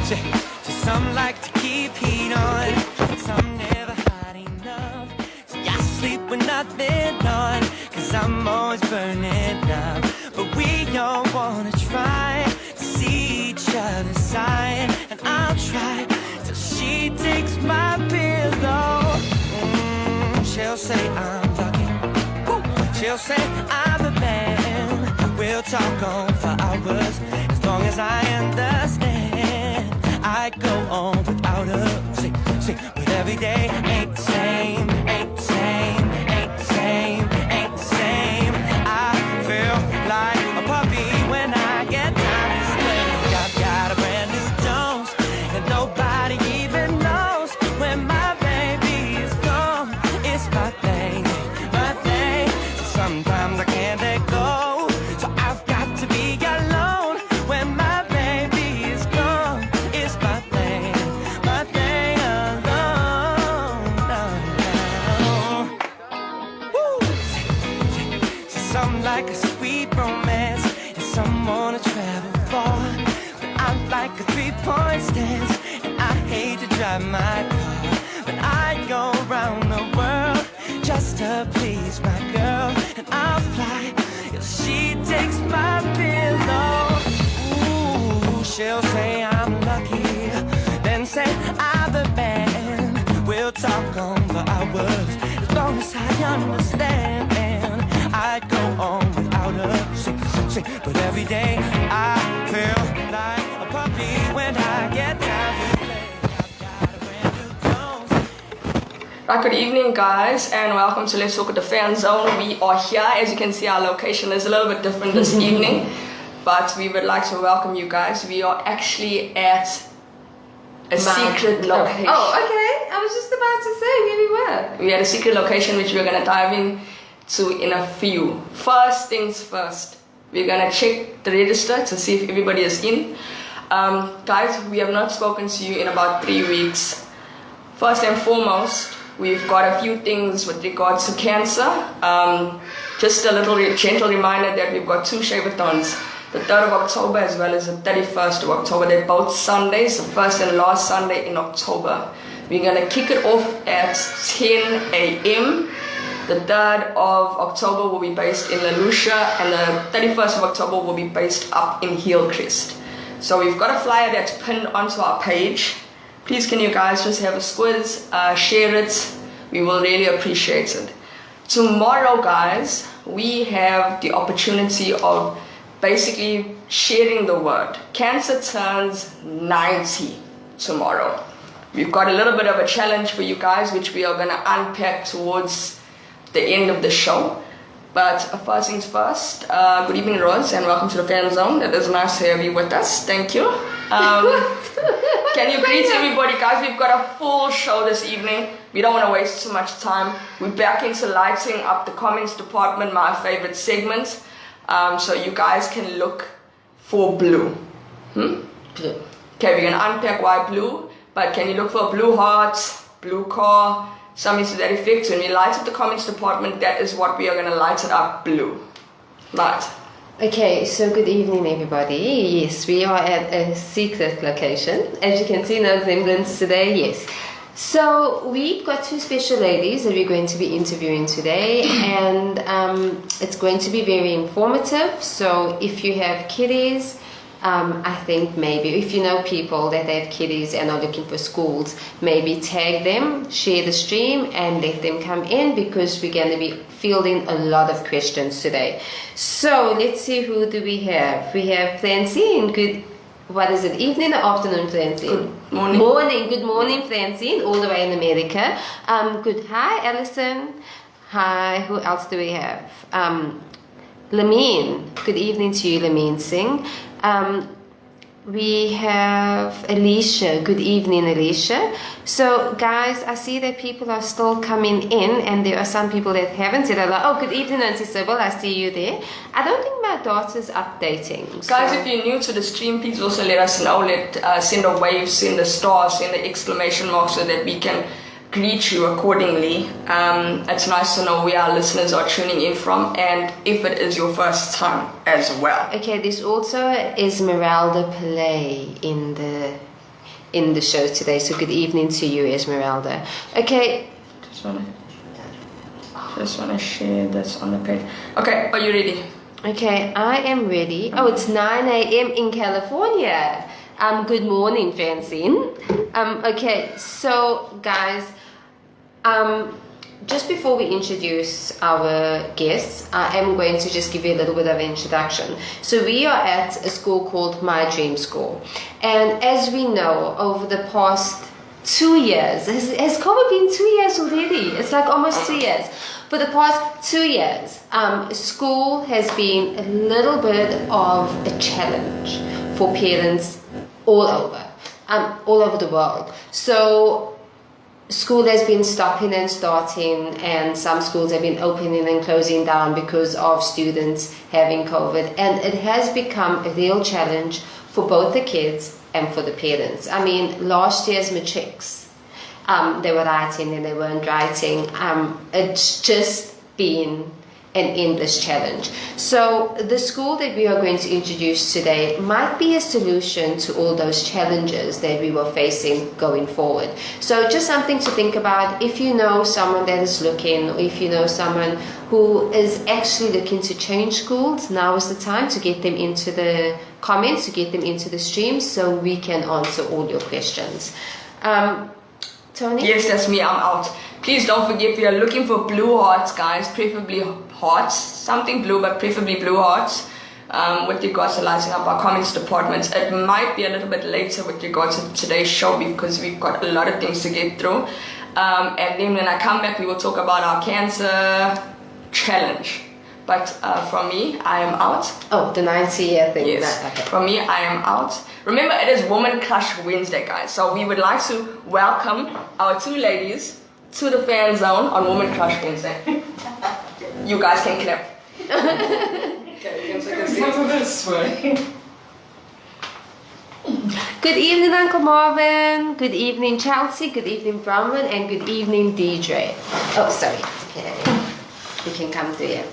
Some like to keep heat on, some never hot enough. So I sleep with nothing on, cause I'm always burning up. But we all wanna try to see each other's side, and I'll try till she takes my pillow. She'll say I'm lucky, she'll say I'm the man. We'll talk on for hours, as long as I understand. I go on without her, but every day ain't the same, ain't the same, ain't the same, ain't the same. I feel like a puppy when I get time to play. I've got a brand new dose, and nobody even knows when my baby is gone. It's my thing, my thing. So sometimes I can't let go, so I've got to be alone when my baby is gone. It's my thing alone. No. Woo. Some like a sweet romance, and some wanna travel far. But I like a 3-point stance, and I hate to drive my car. But I go around the world just to please my girl, and I'll fly if she takes my pillow. Ooh, she'll say I'm lucky, then say I'm the man. We'll talk on for hours, as long as I understand. And I go on without her, but every day I feel like a puppy when I get time to play. I've got a brand new dose. Right, good evening guys, and welcome to Let's Talk at the Fan Zone. We are here. As you can see, our location is a little bit different this evening, but we would like to welcome you guys. We are actually at a secret location. Oh, okay. I was just about to say where we were. We had a secret location which we're going to dive into in a few. First things first, we're going to check the register to see if everybody is in. Guys, we have not spoken to you in about 3 weeks. First and foremost, we've got a few things with regards to cancer. Just a little gentle reminder that we've got 2 shave-a-thons, the 3rd of October as well as the 31st of October. They're both Sundays, the first and last Sunday in October. We're going to kick it off at 10 a.m. The 3rd of October will be based in Lelucia, and the 31st of October will be based up in Hillcrest. So we've got a flyer that's pinned onto our page. Please can you guys just have a squiz, share it. We will really appreciate it. Tomorrow, guys, we have the opportunity of basically sharing the word. Cancer turns 90 tomorrow. We've got a little bit of a challenge for you guys, which we are going to unpack towards the end of the show. But first things first, good evening, Rose, and welcome to the Fan Zone. It is nice to have you with us. Thank you. Can you greet everybody, guys? We've got a full show this evening. We don't want to waste too much time. We're back into lighting up the comments department, my favorite segment. So you guys can look for blue. Blue. Okay, we're going to unpack why blue, but can you look for blue hearts, blue car, something to that effect? When we light up the comments department, that is what we are going to light it up blue. Right. Okay, so good evening everybody. Yes, we are at a secret location. As you can see, no resemblance today, yes. So we've got 2 special ladies that we're going to be interviewing today, and it's going to be very informative. So if you have kiddies, I think maybe if you know people that have kiddies and are looking for schools, maybe tag them, share the stream, and let them come in, because we're going to be fielding a lot of questions today. So let's see, who do we have? We have Francine. What is it, evening or afternoon, Francine? Good morning. Good morning, Francine, all the way in America. Hi, Alison. Hi, who else do we have? Lamine. Good evening to you, Lamine Singh. We have Alicia. Good evening, Alicia. So guys, I see that people are still coming in, and there are some people that haven't said hello. Oh, good evening, Nancy Sybil. I see you there. I don't think my daughter's updating. Guys, if you're new to the stream, please also let us know. Send a wave, send a star, send an exclamation mark, so that we can greet you accordingly. It's nice to know where our listeners are tuning in from, and if it is your first time as well. Okay, there's also Esmeralda Play in the in the show today. So good evening to you, Esmeralda. Okay. Just wanna share this on the page. Okay, are you ready? Okay, I am ready. Oh, it's 9 a.m. in California. Good morning, Francine. Okay, so guys, just before we introduce our guests, I am going to just give you a little bit of an introduction. So we are at a school called My Dream School. And as we know, over the past 2 years, has COVID been 2 years already? It's like almost 2 years. For the past 2 years, school has been a little bit of a challenge for parents all over the world. So school has been stopping and starting, and some schools have been opening and closing down because of students having COVID, and it has become a real challenge for both the kids and for the parents. I mean, last year's matrics, they were writing and they weren't writing. It's just been an endless challenge. So the school that we are going to introduce today might be a solution to all those challenges that we were facing going forward. So just something to think about. If you know someone that is looking, or if you know someone who is actually looking to change schools, now is the time to get them into the comments, to get them into the stream, so we can answer all your questions. Tony? Yes, that's me, I'm out. Please don't forget, we are looking for blue hearts, guys, preferably hearts, something blue, but preferably blue hearts, with regards to lighting up our comments departments. It might be a little bit later with regards to today's show because we've got a lot of things to get through. And then when I come back, we will talk about our cancer challenge. But from me, I am out. Oh, the 90-year thing. Yes. Okay. From me, I am out. Remember, it is Woman Crush Wednesday, guys. So we would like to welcome our two ladies to the fan zone on Woman Crush Wednesday. You guys can clap. Okay, you can take a seat. This way. Good evening, Uncle Marvin. Good evening, Chelsea. Good evening, Bronwyn. And good evening, Deidre. Oh, sorry. Okay. You can come through here.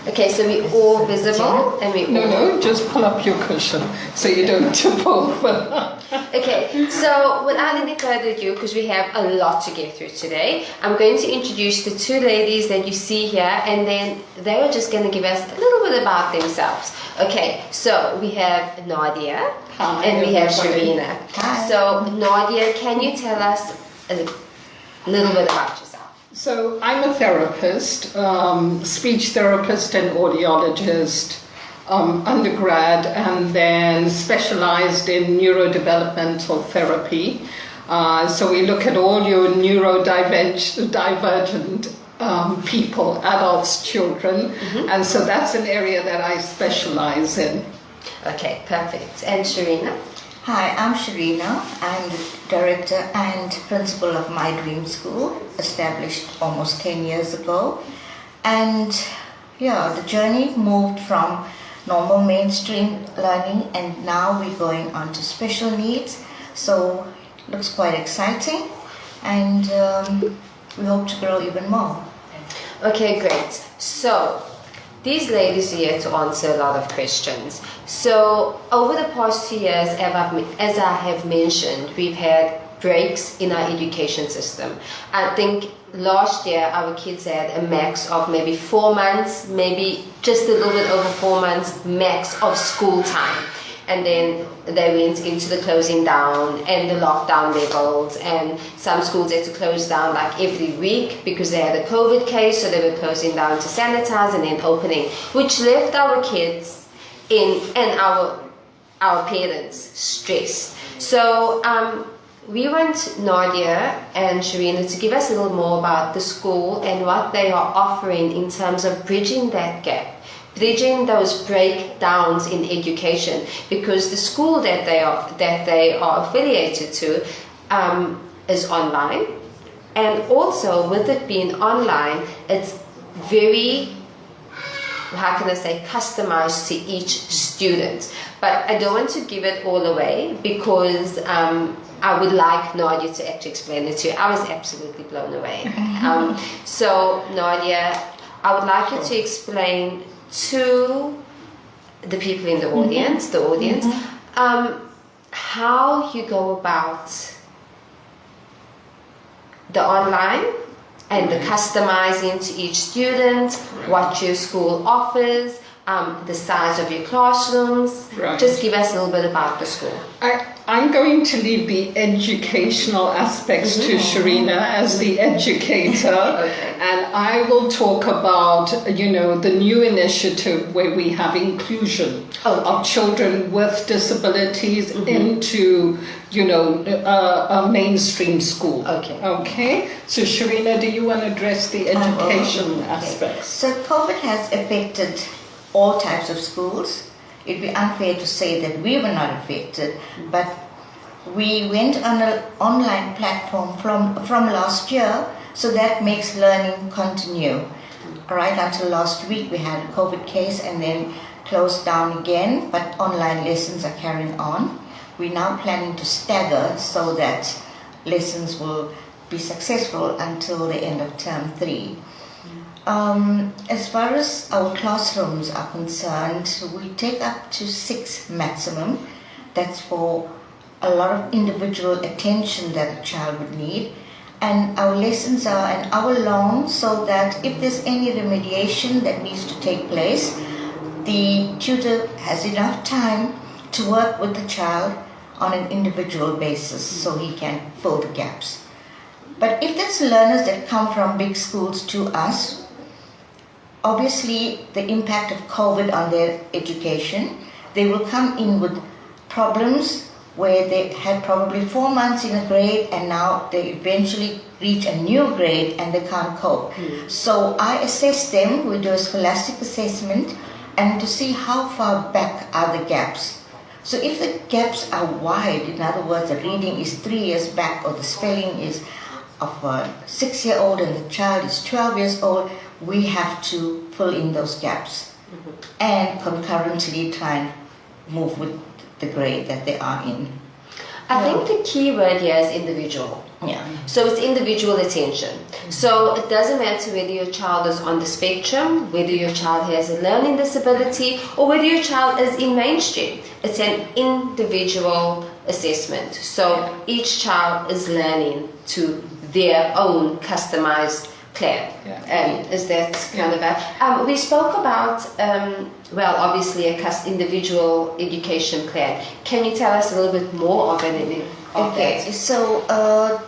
Okay, so we're all visible and we all... No, just pull up your cushion so you don't tip over. Okay, so without any further ado, because we have a lot to get through today, I'm going to introduce the two ladies that you see here, and then they are just going to give us a little bit about themselves. Okay, so we have Nadia. Hi, and we have everybody. Sharina. Hi. So Nadia, can you tell us a little bit about yourself? So I'm a therapist, speech therapist and audiologist, undergrad, and then specialized in neurodevelopmental therapy. So we look at all your neurodivergent people, adults, children, and so that's an area that I specialize in. Okay, perfect. And Sharina? Hi, I'm Sharina. I'm the director and principal of My Dream School, established almost 10 years ago. And yeah, the journey moved from normal mainstream learning and now we're going on to special needs. So it looks quite exciting and we hope to grow even more. Okay, great. So these ladies are here to answer a lot of questions. So over the past 2 years, as I have mentioned, we've had breaks in our education system. I think last year our kids had a max of maybe 4 months, maybe just a little bit over 4 months max of school time. And then they went into the closing down and the lockdown levels, and some schools had to close down like every week because they had a COVID case, so they were closing down to sanitize and then opening, which left our kids and our parents stressed. So we want Nadia and Sharina to give us a little more about the school and what they are offering in terms of bridging that gap, bridging those breakdowns in education, because the school that they are affiliated to is online, and also with it being online, it's very, how can I say, customized to each student. But I don't want to give it all away because I would like Nadia to actually explain it to you. I was absolutely blown away. So Nadia, I would like you to explain to the people in the audience, how you go about the online and the customizing to each student, what your school offers, the size of your classrooms. Right. Just give us a little bit about the school. I'm going to leave the educational aspects to Sharina as the educator, Okay. and I will talk about, the new initiative where we have inclusion of children with disabilities into, a mainstream school. Okay. Okay. So Sharina, do you want to address the education Okay. aspects? So COVID has affected all types of schools. It'd be unfair to say that we were not affected, but we went on an online platform from last year, so that makes learning continue. Right until last week we had a COVID case and then closed down again, but online lessons are carrying on. We're now planning to stagger so that lessons will be successful until the end of term 3. As far as our classrooms are concerned, we take up to 6 maximum. That's for a lot of individual attention that a child would need. And our lessons are an hour long, so that if there's any remediation that needs to take place, the tutor has enough time to work with the child on an individual basis so he can fill the gaps. But if there's learners that come from big schools to us, obviously the impact of COVID on their education, they will come in with problems where they had probably 4 months in a grade and now they eventually reach a new grade and they can't cope. So I assess them, we do a scholastic assessment, and to see how far back are the gaps. So if the gaps are wide, in other words, the reading is 3 years back or the spelling is of a 6-year-old and the child is 12 years old, we have to fill in those gaps and concurrently try and move with the grade that they are in. I think the key word here is individual. Yeah. So it's individual attention. So it doesn't matter whether your child is on the spectrum, whether your child has a learning disability, or whether your child is in mainstream. It's an individual assessment. So each child is learning to their own customized plan. Is that kind of a... we spoke about, obviously a individual education plan. Can you tell us a little bit more of it? Okay, so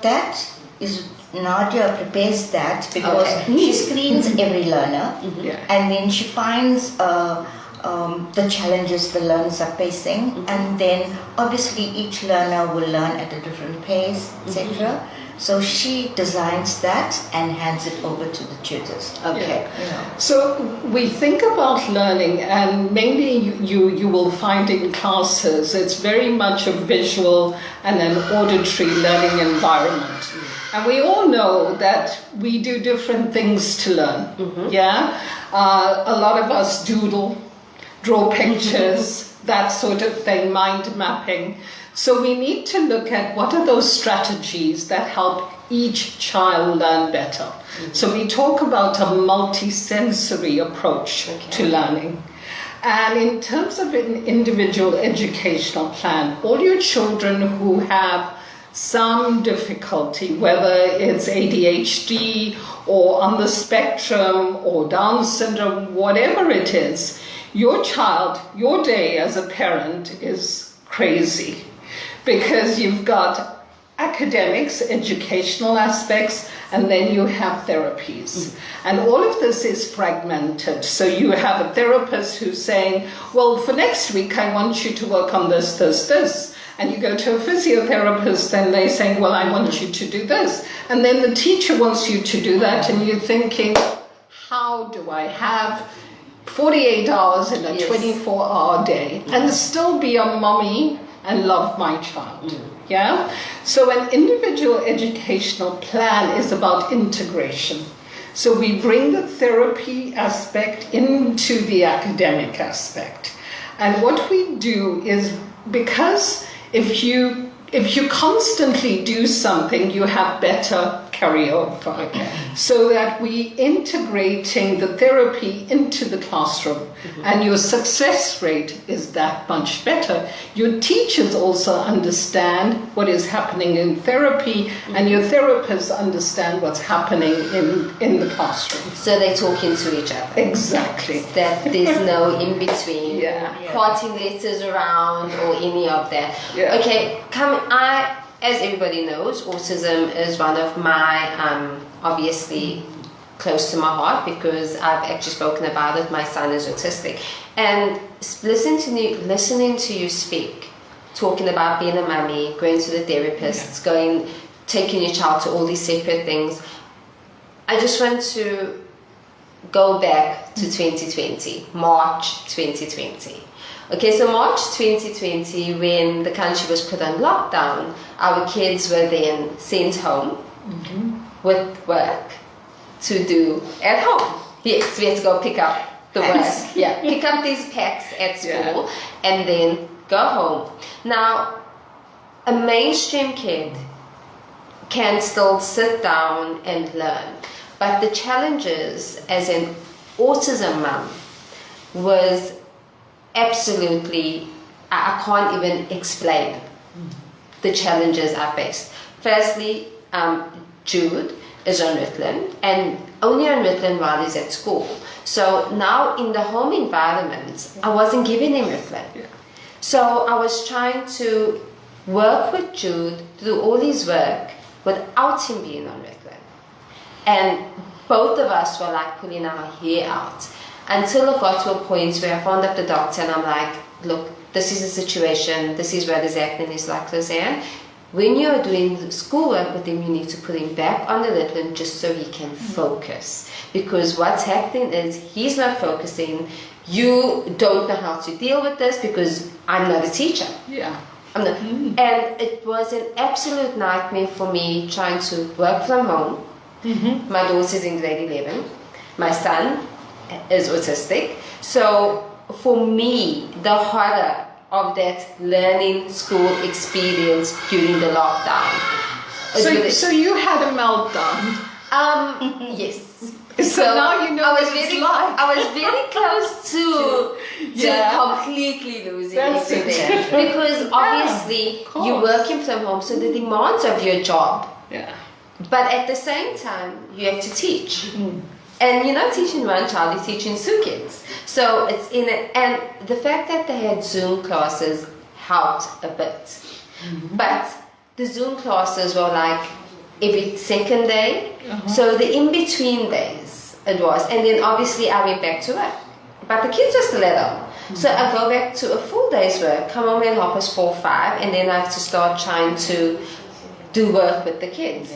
that is Nadia prepares that because she screens every learner and then she finds the challenges the learners are facing, and then obviously each learner will learn at a different pace, etc. So she designs that and hands it over to the tutors. Okay. So we think about learning, and mainly you will find in classes it's very much a visual and an auditory learning environment. And we all know that we do different things to learn. A lot of us doodle, draw pictures, that sort of thing, mind mapping. So we need to look at what are those strategies that help each child learn better. So we talk about a multi-sensory approach to learning. And in terms of an individual educational plan, all your children who have some difficulty, whether it's ADHD or on the spectrum or Down syndrome, whatever it is, your child, your day as a parent is crazy. Because you've got academics, educational aspects, and then you have therapies. And all of this is fragmented. So you have a therapist who's saying, well, for next week, I want you to work on this, this, this. And you go to a physiotherapist and they're saying, well, I want you to do this. And then the teacher wants you to do that. And you're thinking, how do I have 48 hours in a 24-hour day and still be a mommy and love my child? So an individual educational plan is about integration. So we bring the therapy aspect into the academic aspect. And what we do is, because if you constantly do something, you have better carry over, so that we integrating the therapy into the classroom, and your success rate is that much better. Your teachers also understand what is happening in therapy, and your therapists understand what's happening in the classroom. So they're talking to each other. Exactly. That there's no in between, Yeah. parting letters around or any of that. Yeah. Okay, as everybody knows, autism is one of my, obviously, close to my heart because I've actually spoken about it. My son is autistic. And listening to you speak, talking about being a mummy, going to the therapists, taking your child to all these separate things, I just want to go back to 2020, March 2020. Okay, so March 2020, when the country was put on lockdown, our kids were then sent home with work to do at home. Yes, we had to go pick up the Packs. work. Yeah, pick up these packs at school and then go home. Now, a mainstream kid can still sit down and learn, but the challenges as an autism mum was absolutely, I can't even explain the challenges I faced. Firstly, Jude is on Ritalin, and only on Ritalin while he's at school. So now in the home environment, I wasn't giving him Ritalin. So I was trying to work with Jude, do all his work without him being on Ritalin. And both of us were like pulling our hair out. Until it got to a point where I phoned up the doctor and I'm like, look, this is the situation, this is what is happening. He's like, Roseanne, when you're doing schoolwork with him, you need to put him back on the Ritalin just so he can focus. Because what's happening is he's not focusing. You don't know how to deal with this because I'm not a teacher. Yeah. And it was an absolute nightmare for me trying to work from home. My daughter's in grade 11. My son is autistic. So for me, the horror of that learning school experience during the lockdown. So you had a meltdown. Yes. So now you know I was what it's very, like. I was very close to completely losing That's everything. it. Because obviously of you're course. working from home, so the demands of your job. Yeah. But at the same time, you have to teach. And you're not teaching one child, you're teaching two kids. So it's and the fact that they had Zoom classes helped a bit. But the Zoom classes were like every second day. So the in-between days it was. And then obviously I went back to work. But the kids were still at home. So I go back to a full day's work, come home and help us 4 or 5, and then I have to start trying to do work with the kids.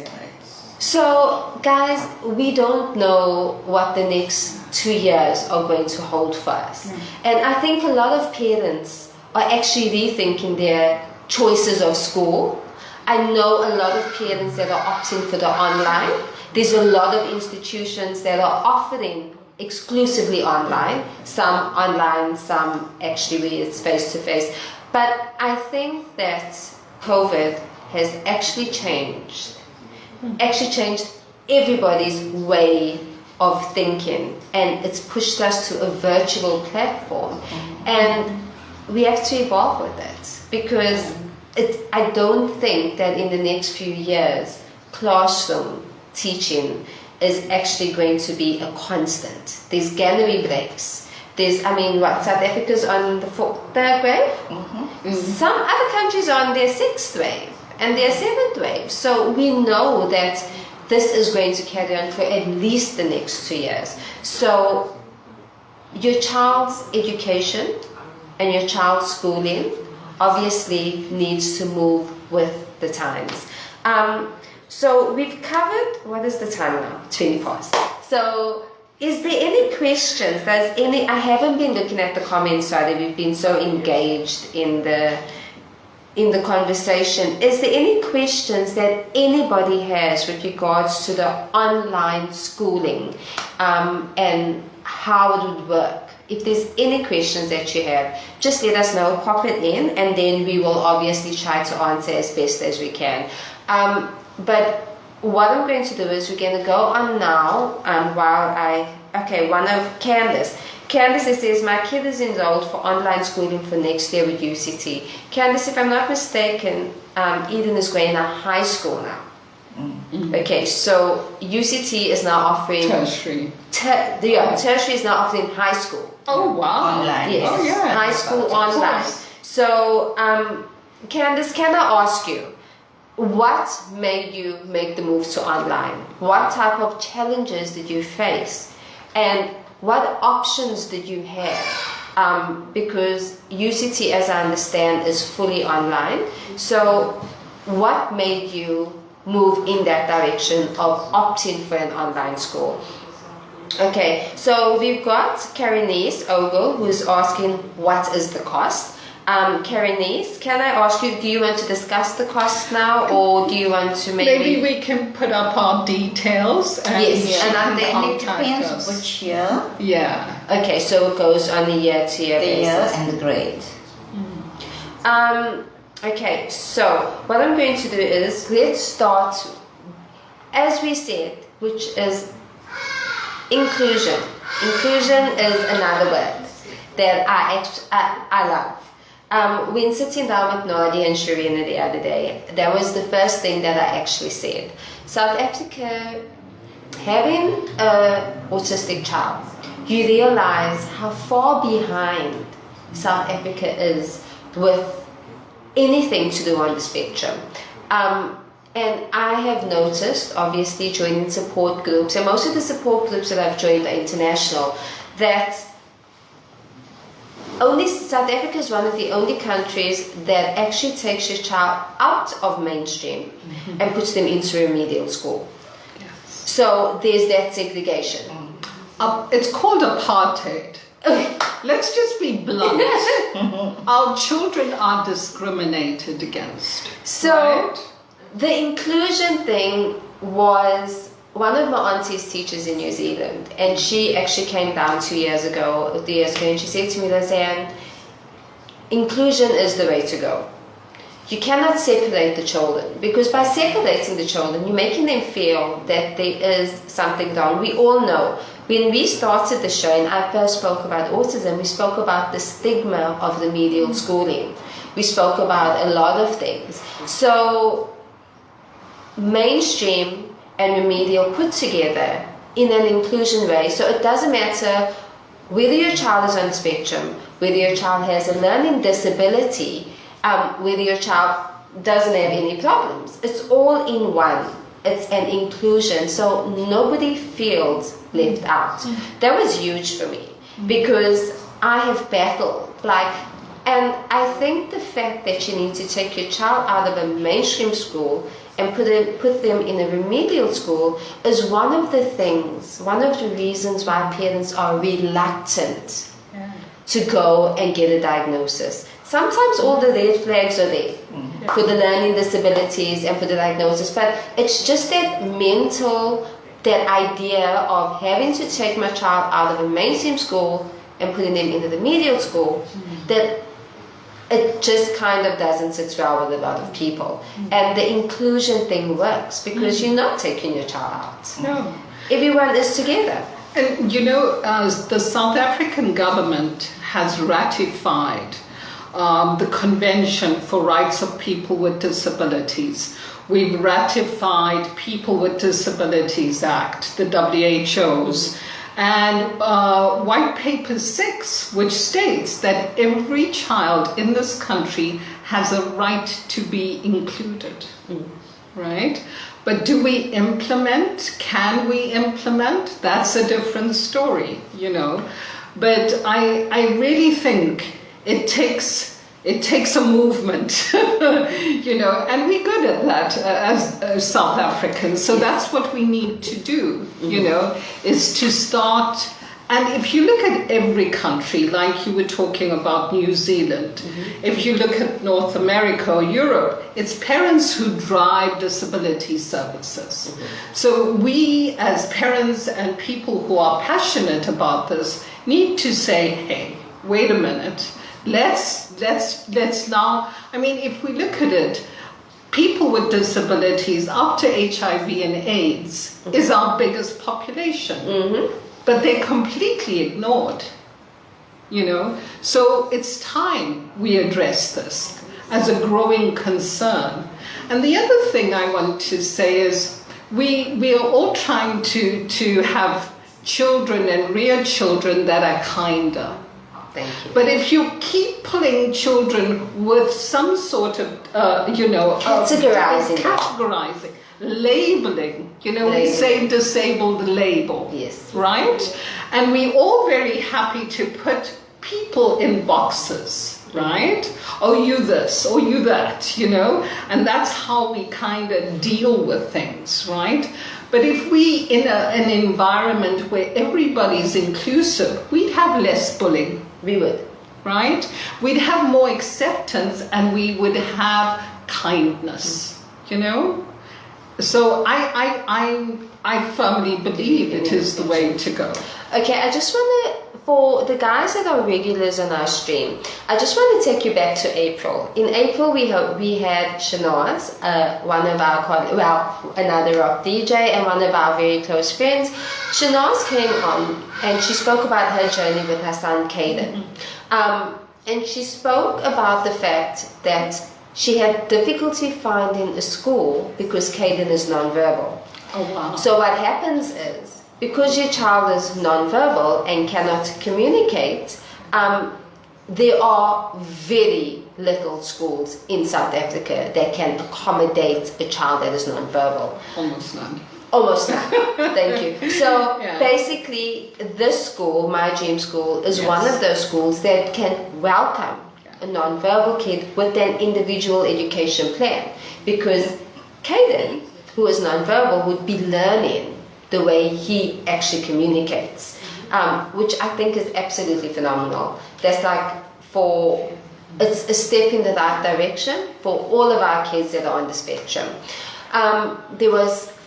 So, guys, we don't know what the next 2 years are going to hold for us. And I think a lot of parents are actually rethinking their choices of school. I know a lot of parents that are opting for the online. There's a lot of institutions that are offering exclusively online, some online, some actually where it's face-to-face. But I think that COVID has actually changed everybody's way of thinking, and it's pushed us to a virtual platform, and we have to evolve with it because I don't think that in the next few years classroom teaching is actually going to be a constant. There's gallery breaks. South Africa's on the 4th wave. Some other countries are on their 6th wave and their 7th wave. So we know that this is going to carry on for at least the next 2 years. So your child's education and your child's schooling obviously needs to move with the times. So we've covered, what is the time now? 20 past. So is there any questions? I haven't been looking at the comments, sorry, we've been so engaged in the conversation. Is there any questions that anybody has with regards to the online schooling and how it would work? If there's any questions that you have, just let us know, pop it in, and then we will obviously try to answer as best as we can. But what I'm going to do is we're going to go on now, and one of Candace. Candace, it says, my kid is enrolled for online schooling for next year with UCT. Candace, if I'm not mistaken, Eden is going to high school now. Okay, so UCT is now offering... Tertiary. Tertiary is now offering high school. Oh, wow. Online. Yes, Oh, yeah. high school Of online. course. So, Candace, can I ask you, what made you make the move to online? What type of challenges did you face? And what options did you have? Because UCT, as I understand, is fully online. So, what made you move in that direction of opting for an online school? Okay, so we've got Karenese Ogle who's asking what is the cost. Karenese, can I ask you, do you want to discuss the cost now, or do you want to Maybe we can put up our details and Yes, you and can I think It contact depends us. which year, Yeah. Okay, so it goes on a year-to-year the year, basis. and the grade. Okay, so what I'm going to do is, let's start, as we said, which is inclusion. Inclusion is another word that I love. When sitting down with Nadia and Sharina the other day, that was the first thing that I actually said. South Africa, having an autistic child, you realize how far behind South Africa is with anything to do on the spectrum. And I have noticed, obviously joining support groups, and most of the support groups that I've joined are international, that only South Africa is one of the only countries that actually takes your child out of mainstream and puts them into remedial school. So there's that segregation. It's called apartheid. Let's just be blunt. Our children are discriminated against. So right? the inclusion thing was one of my auntie's teachers in New Zealand, and she actually came down 2 years ago, and she said to me, Lizanne, inclusion is the way to go. You cannot separate the children, because by separating the children, you're making them feel that there is something wrong. We all know. When we started the show, and I first spoke about autism, we spoke about the stigma of remedial schooling. We spoke about a lot of things. So mainstream and remedial put together in an inclusion way. So it doesn't matter whether your child is on the spectrum, whether your child has a learning disability, whether your child doesn't have any problems. It's all in one. It's an inclusion, so nobody feels left out. That was huge for me, because I have battled, and I think the fact that you need to take your child out of a mainstream school and put them in a remedial school is one of the reasons why parents are reluctant to go and get a diagnosis. Sometimes all the red flags are there for the learning disabilities and for the diagnosis, but it's just that idea of having to take my child out of a mainstream school and putting them into the remedial school, that it just kind of doesn't sit well with a lot of people. And the inclusion thing works because you're not taking your child out. No. Everyone is together. And you know, the South African government has ratified the Convention for Rights of People with Disabilities. We've ratified People with Disabilities Act, the WHO's, and White Paper 6, which states that every child in this country has a right to be included, right? But do we implement? Can we implement? That's a different story, you know. But I really think it takes a movement, you know, and we're good at that as South Africans. So that's what we need to do, you know, is to start. And if you look at every country, like you were talking about New Zealand, if you look at North America or Europe, it's parents who drive disability services. So we as parents and people who are passionate about this need to say, hey, wait a minute. Let's now, I mean, if we look at it, people with disabilities after HIV and AIDS is our biggest population. But they're completely ignored, you know. So it's time we address this as a growing concern. And the other thing I want to say is we are all trying to have children and rear children that are kinder. Thank you. But if you keep pulling children with some sort of, categorizing, labeling, we Labeling. say disabled label. Yes. Right? And we all very happy to put people in boxes, right? Oh, you this, or you that, and that's how we kind of deal with things, right? But if we, in an environment where everybody's inclusive, we'd have less bullying. We would. Right? We'd have more acceptance and we would have kindness, So I firmly believe it is the way to go. Okay, I just want to, for the guys that are regulars on our stream, I just want to take you back to April. In April, we had Shanaz, one of our another rock DJ and one of our very close friends. Shanaz came on and she spoke about her journey with her son, Caden. And she spoke about the fact that she had difficulty finding a school because Caden is nonverbal. Oh, wow. So what happens is, because your child is nonverbal and cannot communicate, there are very little schools in South Africa that can accommodate a child that is nonverbal. Almost none. Almost none. Thank you. So Yeah. basically, this school, My Dream School, is one of those schools that can welcome a nonverbal kid with an individual education plan, because Caden, who is nonverbal, would be learning the way he actually communicates, which I think is absolutely phenomenal. That's it's a step in the right direction for all of our kids that are on the spectrum.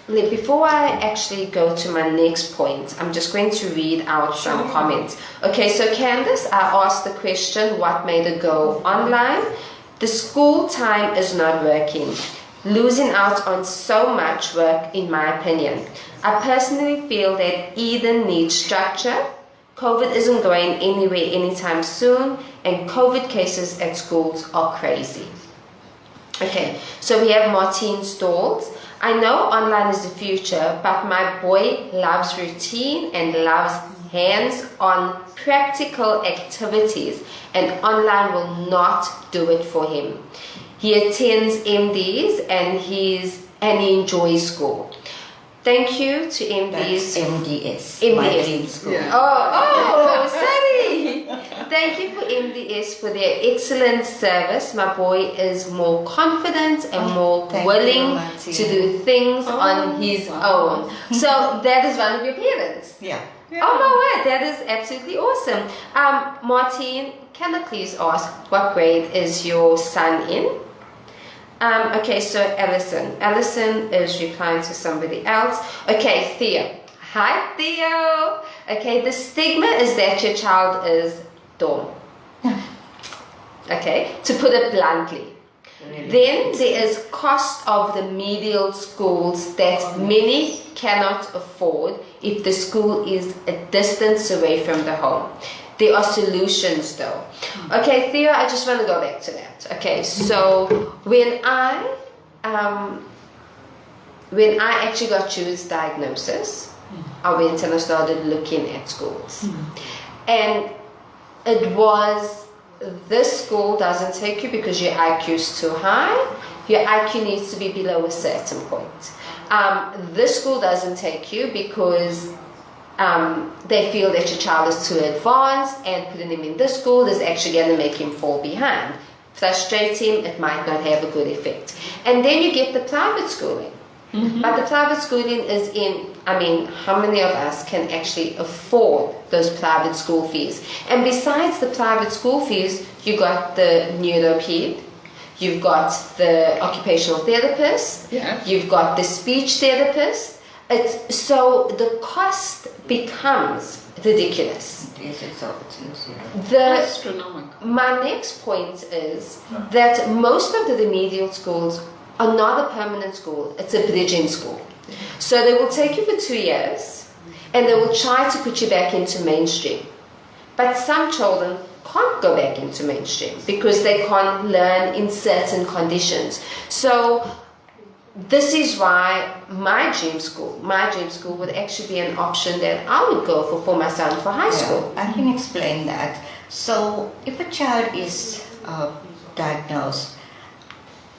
Before I actually go to my next point, I'm just going to read out some comments. Okay, so Candace, I asked the question, what made her go online? The school time is not working. Losing out on so much work, in my opinion. I personally feel that Eden needs structure. COVID isn't going anywhere anytime soon, and COVID cases at schools are crazy. Okay, so we have Martine Stalls. I know online is the future, but my boy loves routine and loves hands-on practical activities, and online will not do it for him. He attends MDs and he enjoys school. Thank you to MDs. That's MDS. MDS. My Dream School. Yeah. Oh, sorry. Thank you for MDS for their excellent service. My boy is more confident and more thank willing you, Martine. to do things on his own. So that is one of your parents. Yeah. Oh my word, that is absolutely awesome. Martine, can I please ask, what grade is your son in? Okay, so Alison is replying to somebody else. Okay, Theo. Hi, Theo. Okay, the stigma is that your child is dumb. Okay, to put it bluntly. Then there is cost of the medial schools that many cannot afford if the school is a distance away from the home. There are solutions though. Okay, Theo, I just want to go back to that. Okay, so when I actually got Jude's diagnosis, I went and I started looking at schools. And it was, this school doesn't take you because your IQ is too high. Your IQ needs to be below a certain point. This school doesn't take you because they feel that your child is too advanced, and putting him in this school is actually going to make him fall behind. Frustrate him, it might not have a good effect. And then you get the private schooling. But the private schooling is how many of us can actually afford those private school fees? And besides the private school fees, you got the neuroped, you've got the occupational therapist, you've got the speech therapist. So the cost becomes ridiculous. Yes, exorbitant. Astronomical. My next point is that most of the remedial schools are not a permanent school, it's a bridging school. So they will take you for 2 years and they will try to put you back into mainstream. But some children can't go back into mainstream because they can't learn in certain conditions. So this is why my dream school would actually be an option that I would go for my son for high school. I can explain that. So if a child is diagnosed,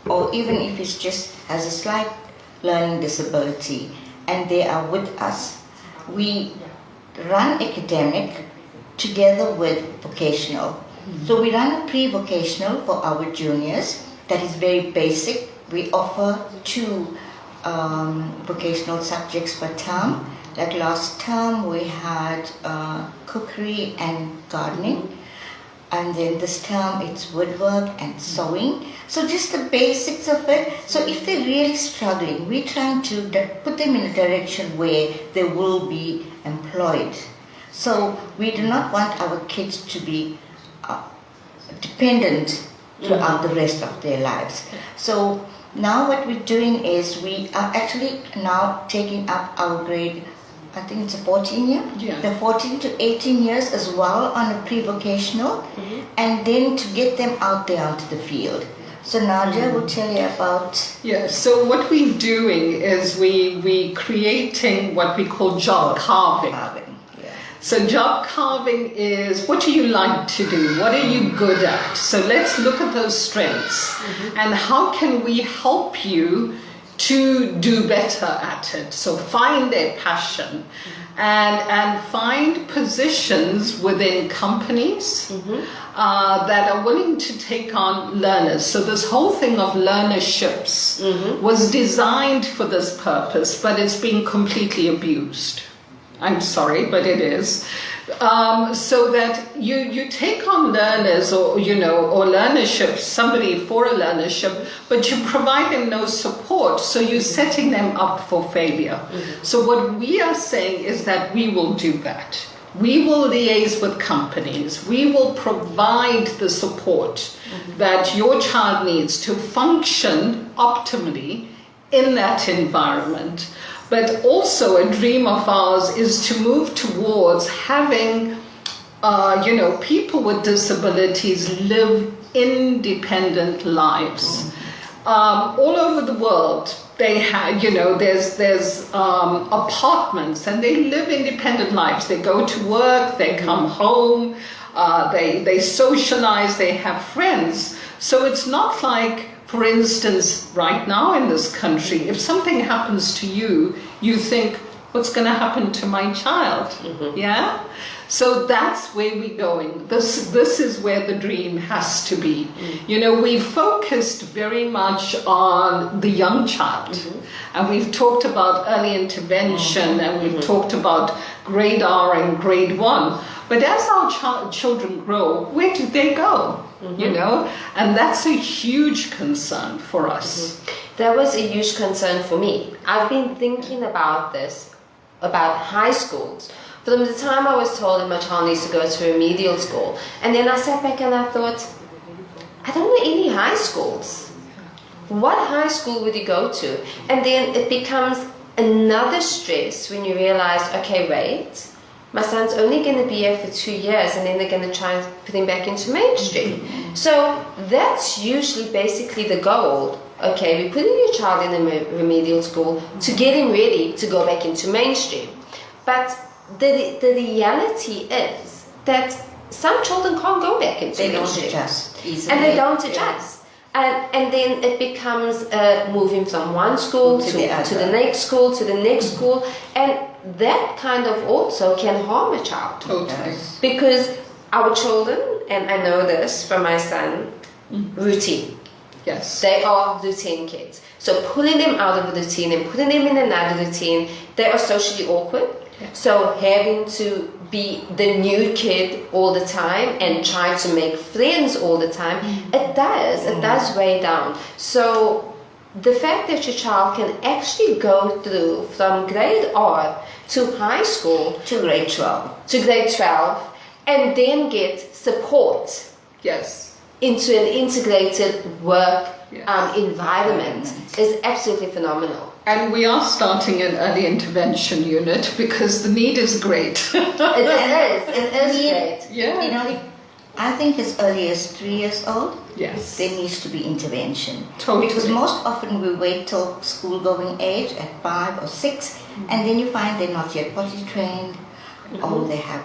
or even if he just has a slight learning disability and they are with us, we run academic together with vocational. So we run a pre-vocational for our juniors that is very basic. We offer 2 vocational subjects per term. Like last term we had cookery and gardening, and then this term it's woodwork and sewing. So just the basics of it. So if they're really struggling, we're trying to put them in a direction where they will be employed. So we do not want our kids to be dependent throughout the rest of their lives. So now what we're doing is we are actually now taking up our grade, I think it's a 14 year, the 14 to 18 years as well on a pre-vocational, and then to get them out there onto the field. So Nadia will tell you about... Yeah, so what we're doing is we creating what we call job carving. So job carving is, what do you like to do? What are you good at? So let's look at those strengths and how can we help you to do better at it? So find their passion and find positions within companies that are willing to take on learners. So this whole thing of learnerships was designed for this purpose, but it's been completely abused. I'm sorry, but it is. So that you take on learners or learnership, somebody for a learnership, but you provide them no support. So you're setting them up for failure. So what we are saying is that we will do that. We will liaise with companies. We will provide the support that your child needs to function optimally in that environment. But also a dream of ours is to move towards having, people with disabilities live independent lives. All over the world, they have, there's apartments and they live independent lives. They go to work, they come home, they socialize, they have friends. So it's not like, for instance, right now in this country, if something happens to you, you think, what's going to happen to my child? Yeah? So that's where we're going. This is where the dream has to be. We focused very much on the young child. And we've talked about early intervention and we've talked about grade R and grade 1. But as our children grow, where do they go? And that's a huge concern for us. That was a huge concern for me. I've been thinking about this, about high schools, from the time I was told that my child needs to go to remedial school. And then I sat back and I thought, I don't know any high schools. What high school would you go to? And then it becomes another stress when you realize, okay, wait, my son's only going to be here for 2 years and then they're going to try and put him back into mainstream. So that's usually basically the goal. Okay, we're putting your child in a remedial school to get him ready to go back into mainstream. But the reality is that some children can't go back into mainstream. They don't adjust easily. And they don't adjust. And then it becomes moving from one school to the next school, to the next school. And that kind of also can harm a child. Totally. Because our children, and I know this from my son, routine. Yes. They are routine kids. So pulling them out of a routine and putting them in another routine, they are socially awkward. So having to be the new kid all the time and trying to make friends all the time, it does weigh down. So the fact that your child can actually go through from grade R to high school to grade 12. And then get support. Yes. into an integrated work Yes. environment is absolutely phenomenal. And we are starting an early intervention unit because the need is great. It is We- great. Yeah. You know, I think as early as 3 years old, Yes. there needs to be intervention. Totally. Because most often we wait till school going age at 5 or 6, and then you find they're not yet potty trained, or they have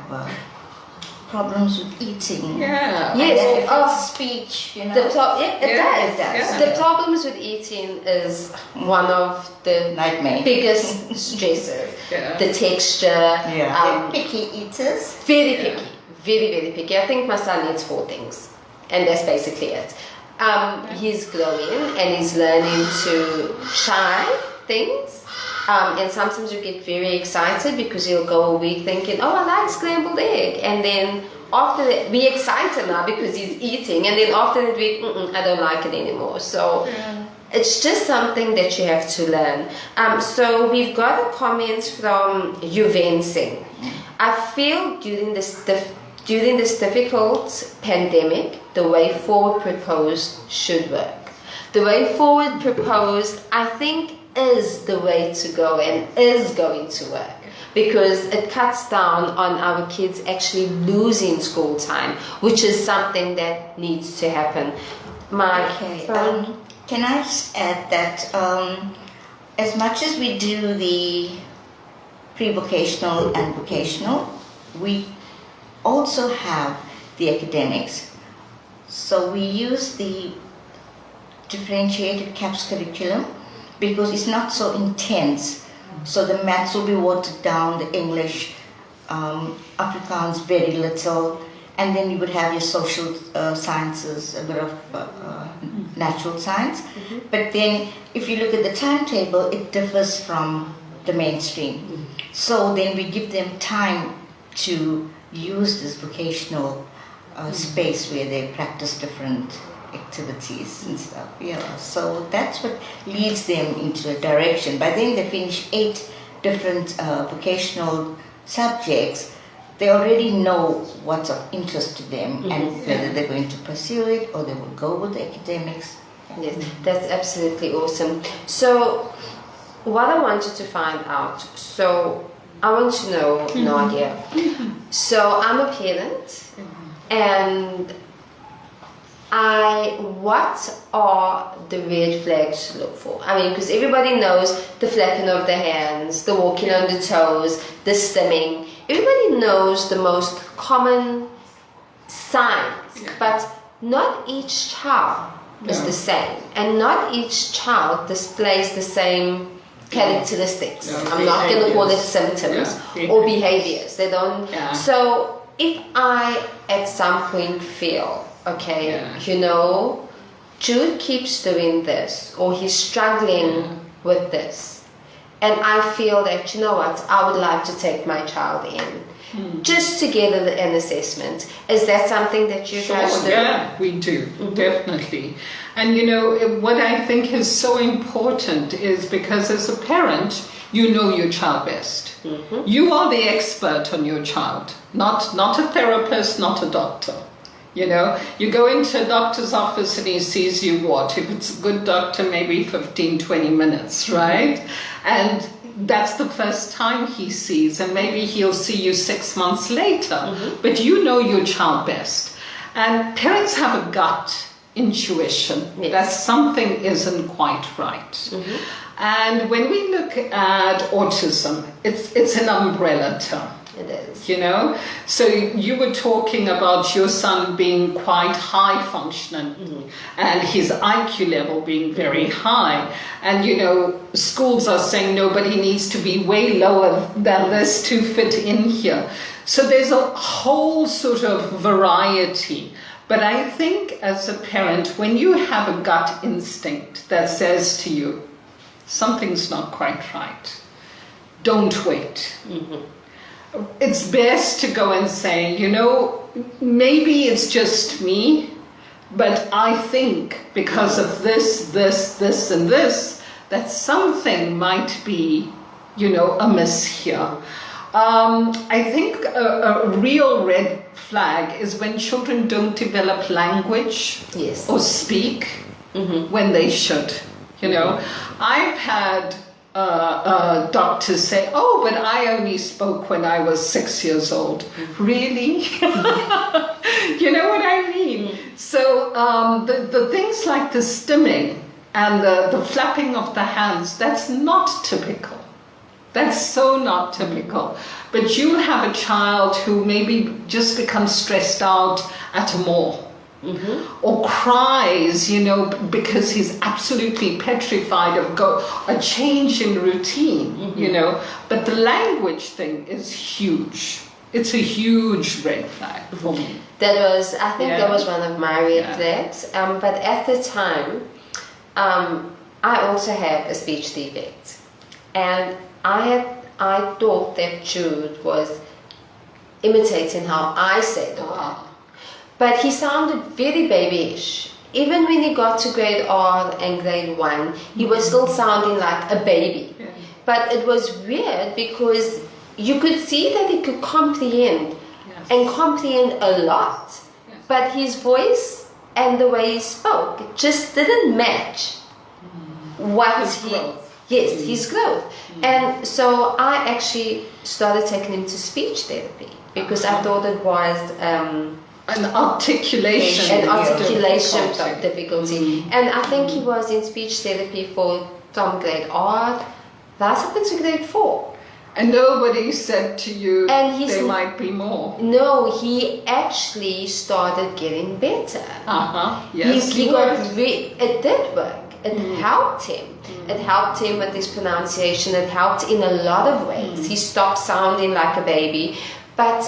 problems with eating. Yeah. And Yes, then if oh. it's speech, you know. It Yeah, does. yeah. The problems with eating is one of the Nightmare. biggest stresses. Yeah. The texture, They're picky eaters. very picky, very picky. I think my son eats 4 things, and that's basically it. He's growing and he's learning to try things. And sometimes you get very excited because he'll go a week thinking, oh, I like scrambled egg. And then after that, we're excited now because he's eating. And then after that week, I don't like it anymore. So it's just something that you have to learn. So we've got a comment from Yuven Singh. I feel during this difficult pandemic, the way forward proposed should work. The way forward proposed, I think, is the way to go and is going to work because it cuts down on our kids actually losing school time, which is something that needs to happen. Okay. Can I just add that as much as we do the pre-vocational and vocational, we also have the academics. So we use the differentiated CAPS curriculum because it's not so intense. So the maths will be watered down, the English, Afrikaans very little, and then you would have your social sciences, a bit of natural science. But then if you look at the timetable, it differs from the mainstream. So then we give them time to use this vocational space where they practice different activities and stuff. Yeah, so that's what leads them into a direction. By then they finish 8 different vocational subjects. They already know what's of interest to them and whether they're going to pursue it or they will go with the academics. Yes, that's absolutely awesome. So, what I wanted to find out, so I want to know, Nadia. So, I'm a parent, and what are the red flags to look for? I mean, because everybody knows the flapping of the hands, the walking on the toes, the stimming. Everybody knows the most common signs, but not each child is the same, and not each child displays the same characteristics. I'm not going to call it symptoms or behaviors. They don't. Yeah. So if I at some point feel, okay, Jude keeps doing this, or he's struggling with this, and I feel that, you know what, I would like to take my child in, just to get an assessment. Is that something that you guys do? Yeah, we do, definitely. And what I think is so important is because as a parent, you know your child best. You are the expert on your child, not a therapist, not a doctor. You go into a doctor's office and he sees you what? If it's a good doctor, maybe 15, 20 minutes, right? And that's the first time he sees, and maybe he'll see you 6 months later. But you know your child best. And parents have a gut intuition that something isn't quite right. And when we look at autism, it's an umbrella term. It is. So you were talking about your son being quite high functioning and his IQ level being very high. And schools are saying nobody needs to be way lower than this to fit in here. So there's a whole sort of variety. But I think as a parent, when you have a gut instinct that says to you, something's not quite right, don't wait. It's best to go and say, maybe it's just me, but I think because of this, and this, that something might be, amiss here. I think a real red flag is when children don't develop language Yes. or speak when they should. You know, I've had doctors say, "Oh, but I only spoke when I was 6 years old." Really? You know what I mean? So the things like the stimming and the flapping of the hands, that's not typical. That's so not typical. But you have a child who maybe just becomes stressed out at a mall. Or cries, you know, because he's absolutely petrified of a change in routine, you know. But the language thing is huge. It's a huge red flag for me. That was, I think Yeah. that was one of my red Yeah. flags. But at the time, I also have a speech defect. And I thought that Jude was imitating how I said the word. But he sounded very babyish. Even when he got to grade R and grade 1, he was still sounding like a baby. Yeah. But it was weird because you could see that he could comprehend Yes. and comprehend a lot. Yes. But his voice and the way he spoke just didn't match what His he... growth. Yes, his growth. And so I actually started taking him to speech therapy because I thought it was... An articulation. an articulation difficulty. difficulty. And I think he was in speech therapy from grade R right up into grade 4. And nobody said to you And he's there might be more. No, he actually started getting better. Yes, he you got would. it did work. It helped him. It helped him with his pronunciation. It helped in a lot of ways. He stopped sounding like a baby. But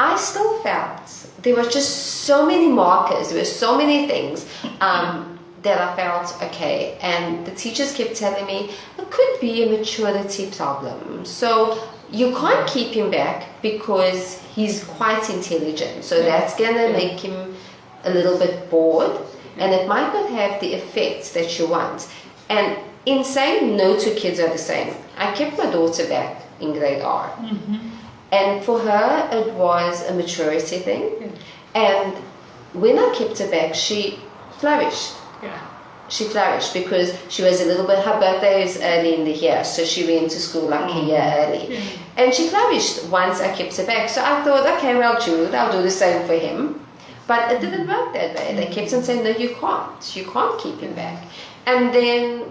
I still felt there were just so many markers, there were so many things that I felt okay. And the teachers kept telling me it could be a maturity problem. So you can't keep him back because he's quite intelligent. So that's going to make him a little bit bored and it might not have the effect that you want. And in saying no to kids are the same, I kept my daughter back in grade R. And for her, it was a maturity thing. And when I kept her back, she flourished. Yeah. She flourished because she was a little bit, her birthday is early in the year, so she went to school like a year early. And she flourished once I kept her back. So I thought, okay, well, Jude, I'll do the same for him. But it didn't work that way. They kept on saying, no, you can't keep him back. And then,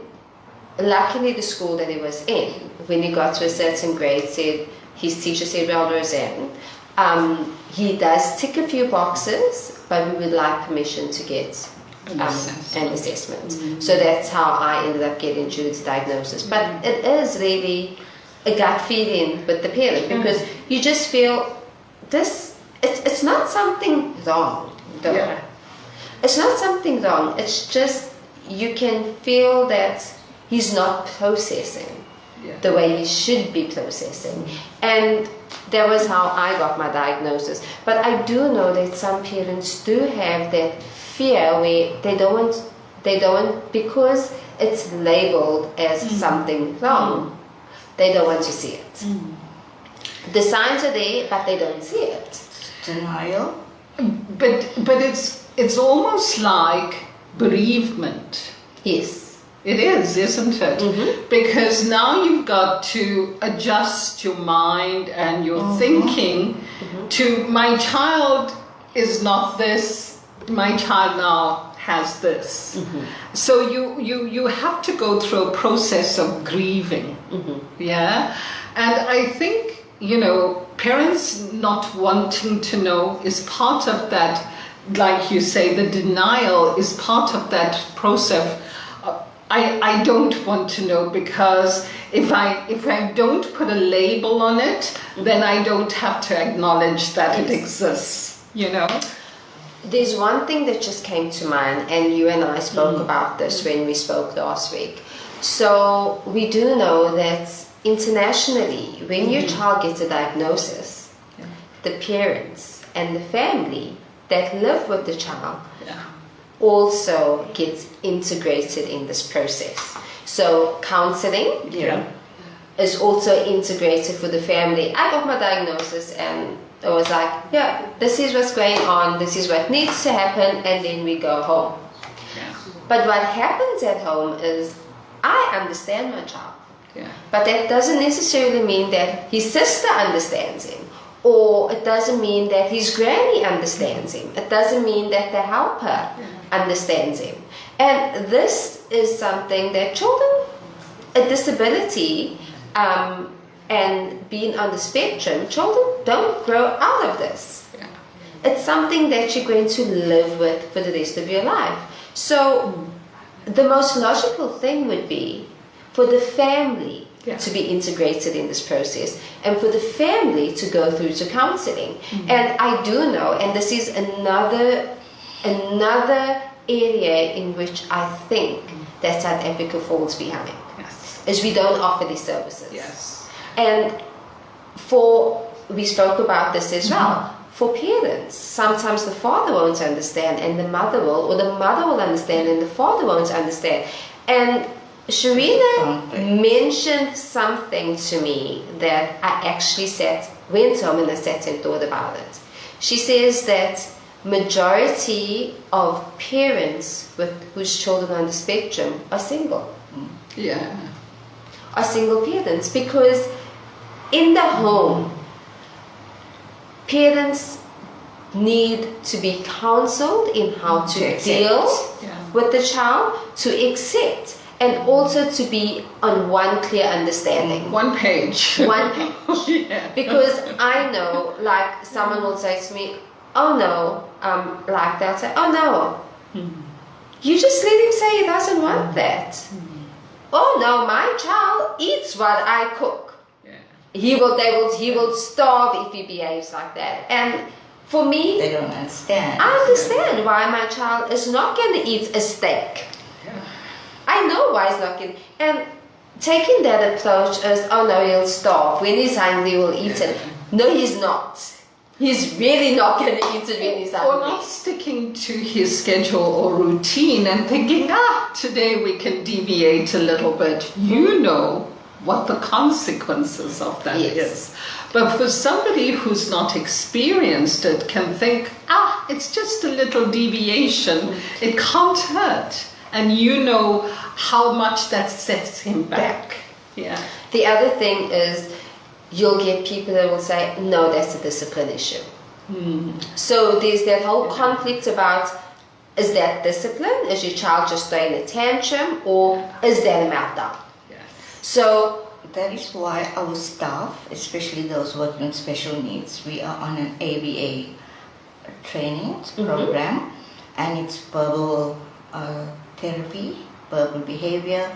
luckily, the school that he was in, when he got to a certain grade, his teacher said, well, Roseanne, he does tick a few boxes, but we would like permission to get an assessment. So that's how I ended up getting Jude's diagnosis. But it is really a gut feeling with the parent because you just feel this, it's not something wrong, though. Yeah. It's not something wrong, it's just you can feel that he's not processing the way he should be processing. And that was how I got my diagnosis. But I do know that some parents do have that fear where they don't because it's labeled as something wrong, they don't want to see it. The signs are there, but they don't see it. Denial. But it's almost like bereavement. Yes. It is, isn't it? Because now you've got to adjust your mind and your thinking to my child is not this, my child now has this. So you have to go through a process of grieving. Yeah. And I think, you know, parents not wanting to know is part of that, like you say, the denial is part of that process. I don't want to know because if I don't put a label on it, then I don't have to acknowledge that it exists, you know? There's one thing that just came to mind, and you and I spoke about this when we spoke last week. So we do know that internationally, when your child gets a diagnosis, the parents and the family that live with the child also gets integrated in this process. So counseling is also integrated for the family. I got my diagnosis and It was like, yeah, this is what's going on, this is what needs to happen, and then we go home. Yeah. But what happens at home is, I understand my child. Yeah. But that doesn't necessarily mean that his sister understands him. Or it doesn't mean that his granny understands him. It doesn't mean that the helper understands him. And this is something that children, a disability, and being on the spectrum, children don't grow out of this. Yeah. It's something that you're going to live with for the rest of your life. So the most logical thing would be for the family to be integrated in this process, and for the family to go through to counseling. And I do know, and this is another area in which I think that South Africa falls behind, Yes. is we don't offer these services. Yes. And we spoke about this as well. For parents, sometimes the father won't understand and the mother will, or the mother will understand and the father won't understand. And Sharina mentioned something to me that I actually went home and I sat and thought about it. She says that majority of parents whose children are on the spectrum are single. Yeah. Are single parents, because in the home, parents need to be counseled in how to deal with the child, to accept, and also to be on one clear understanding. One page. One page. Yeah. Because I know, like, someone will say to me, oh no, like they'll say, oh no, you just let him say he doesn't want that. Oh no, my child eats what I cook. Yeah. He will starve if he behaves like that. And for me, They don't understand. I understand why my child is not going to eat a steak. Yeah. I know why he's not going to. And taking that approach as, oh no, he'll starve. When he's hungry, he'll eat it. No, he's not. He's really not going to eat it when he's Or hungry. not sticking to his schedule or routine and thinking, today we can deviate a little bit. You know what the consequences of that is. But for somebody who's not experienced it, can think, it's just a little deviation. It can't hurt. And you know how much that sets him back. Yeah. The other thing is, you'll get people that will say, no, that's a discipline issue. So there's that whole conflict about, is that discipline? Is your child just throwing a tantrum, or is that a meltdown? Yes. So That is why our staff, especially those working on special needs, we are on an ABA training program, and it's verbal therapy, verbal behavior.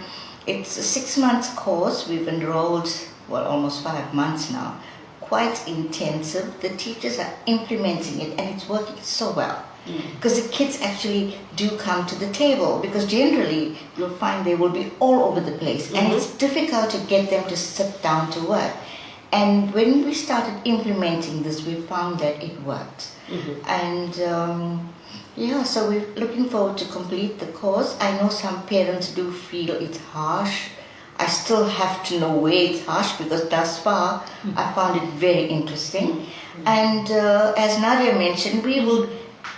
It's a 6-month course. We've enrolled, almost 5 months now. Quite intensive. The teachers are implementing it, and it's working so well. Because the kids actually do come to the table, because generally you'll find they will be all over the place, and it's difficult to get them to sit down to work. And when we started implementing this, we found that it worked. And so we're looking forward to complete the course. I know some parents do feel it's harsh. I still have to know where it's harsh, because thus far I found it very interesting. And as Nadia mentioned, we will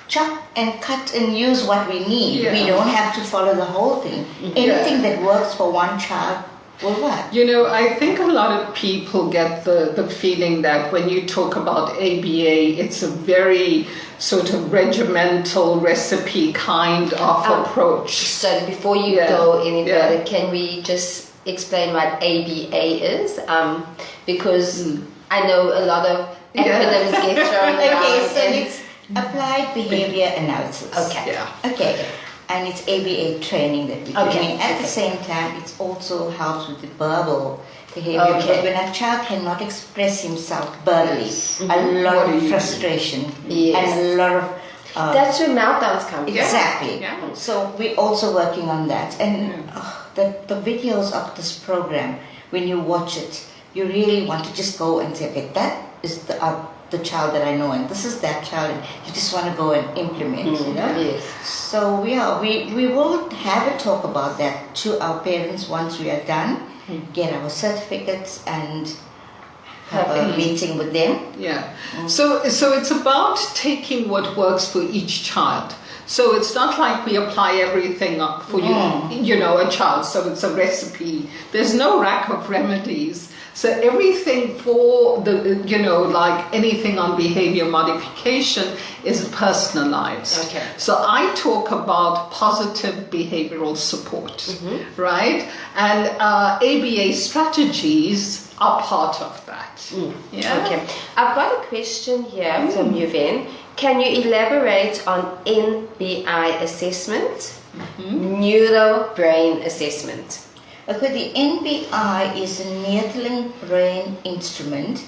chop and cut and use what we need. We don't have to follow the whole thing. Anything that works for one child will work. You know, I think a lot of people get the feeling that when you talk about ABA, it's a very sort of regimental recipe kind of approach. So before you go any further, can we just explain what ABA is? Because I know a lot of acronyms get thrown around. Okay, so it's Applied Behavior Analysis. Okay. Okay. And it's ABA training that we're doing. At the same time, it also helps with the verbal behavior. Because when a child cannot express himself verbally, a lot of frustration and a lot of... that's where meltdowns come from. Exactly. Yeah. So we're also working on that. And the videos of this program, when you watch it, you really want to just go and say, okay, that is the child that I know, and this is that child, and you just want to go and implement, you know? Yes. So we will have a talk about that to our parents once we are done, get our certificates, and have a meeting with them. Yeah. So it's about taking what works for each child. So it's not like we apply everything up for you know, a child. So it's a recipe. There's no rack of remedies. So everything for the, you know, like anything on behavior modification is personalized. Okay. So I talk about positive behavioral support, right? And ABA strategies are part of that. Yeah. Okay. I've got a question here from Yuven. Can you elaborate on NBI assessment, neuro brain assessment? Okay, the NBI is a neuralink brain instrument.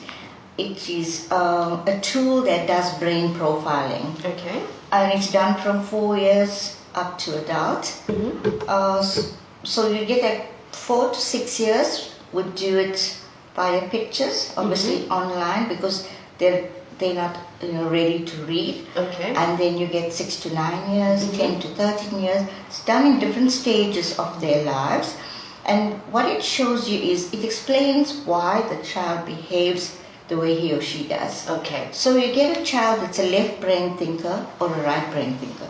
It is a tool that does brain profiling. Okay. And it's done from 4 years up to adult. So you get like 4 to 6 years would do it via pictures, obviously online, because they're not ready to read. Okay. And then you get 6 to 9 years, 10 to 13 years. It's done in different stages of their lives. And what it shows you is it explains why the child behaves the way he or she does. Okay. So you get a child that's a left brain thinker or a right brain thinker.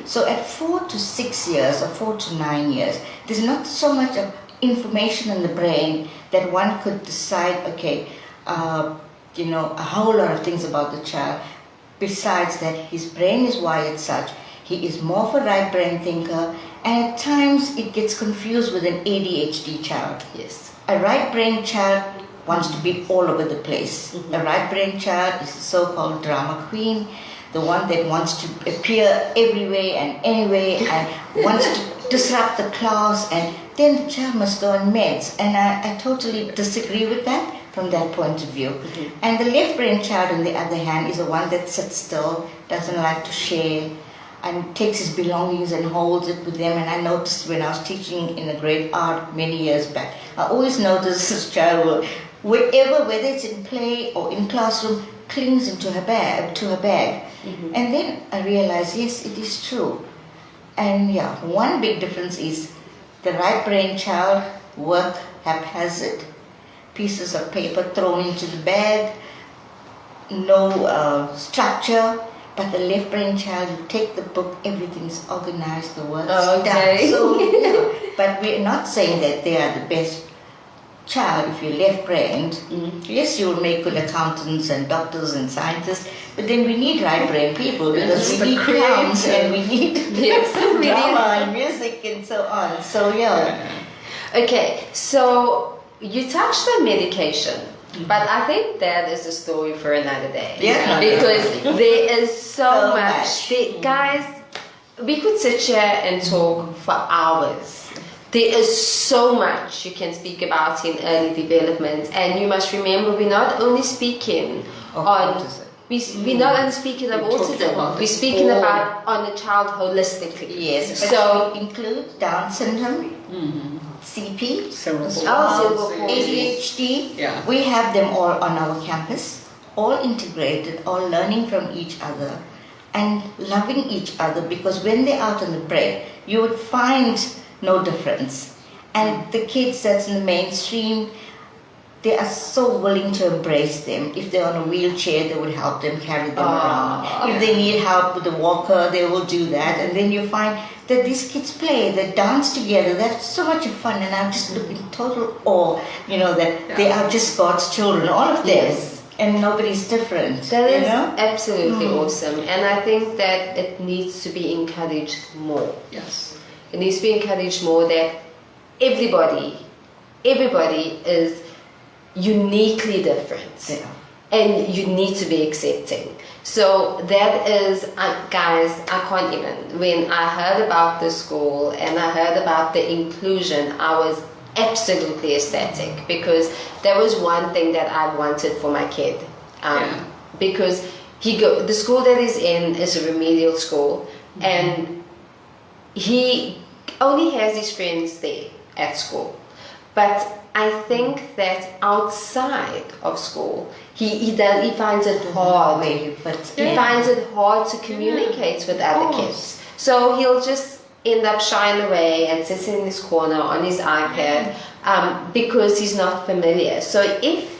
So at 4 to 6 years or 4 to 9 years, there's not so much of information in the brain that one could decide, okay, a whole lot of things about the child. Besides that, his brain is wired such, he is more of a right brain thinker, and at times it gets confused with an ADHD child. Yes. A right brain child wants to be all over the place. A right brain child is the so-called drama queen, the one that wants to appear everywhere and anywhere and wants to disrupt the class, and then the child must go on meds. And I totally disagree with that from that point of view. And the left brain child, on the other hand, is the one that sits still, doesn't like to share, and takes his belongings and holds it with them. And I noticed when I was teaching in a grade art many years back, I always noticed this child will, whether it's in play or in classroom, clings into her bag. And then I realized, yes, it is true. And yeah, one big difference is the right brain child work haphazard, pieces of paper thrown into the bag, no structure. But the left brain child, you take the book, everything's organized, the work's Okay. done. So, yeah. But we're not saying that they are the best child if you're left-brained. Yes, you will make good accountants and doctors and scientists, but then we need right-brained people because Yes, we need clowns and we need drama and music and so on. So, yeah. Okay, so you touched on medication. But I think that is a story for another day. Yeah. Because there is so much. much. Guys, we could sit here and talk for hours. There is so much you can speak about in early development. And you must remember, we're not only speaking on autism. We're not only speaking of We're talking autism. about We're speaking all. about on the child holistically. Yes, but So we include Down syndrome, CP, Cerebral Oh, palsy. ADHD. Yeah. We have them all on our campus, all integrated, all learning from each other and loving each other, because when they're out on the break, you would find no difference. And the kids that's in the mainstream, they are so willing to embrace them. If they're on a wheelchair, they would help them carry them around. If they need help with the walker, they will do that. And then you find that these kids play, they dance together. That's so much fun. And I just look in total awe, that they are just God's children, all of them. Yes. And nobody's different. that is you know? absolutely awesome. And I think that it needs to be encouraged more. Yes. It needs to be encouraged more that everybody is uniquely different. Yeah. And you need to be accepting. So that is, guys, I can't even. When I heard about the school and I heard about the inclusion, I was absolutely ecstatic, because that was one thing that I wanted for my kid. Because the school that he's in is a remedial school, and he only has his friends there at school. But I think that outside of school, he finds it hard. Where he puts He finds it hard to communicate with other kids. So he'll just end up shying away and sitting in his corner on his iPad because he's not familiar. So if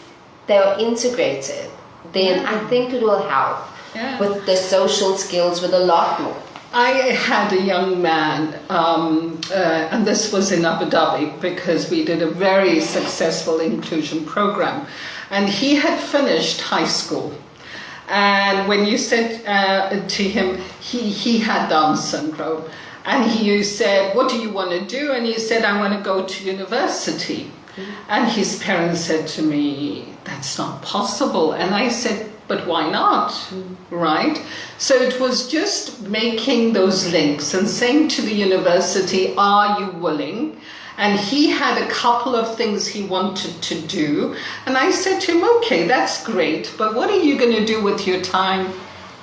they are integrated, then I think it will help Yeah. with the social skills, with a lot more. I had a young man, and this was in Abu Dhabi because we did a very successful inclusion program, and he had finished high school. And when you said to him, he had Down syndrome, and you said, "What do you want to do?" And he said, "I want to go to university." And his parents said to me, "That's not possible." And I said, "But why not?" Right? So it was just making those links and saying to the university, "Are you willing?" And he had a couple of things he wanted to do. And I said to him, "Okay, that's great, but what are you going to do with your time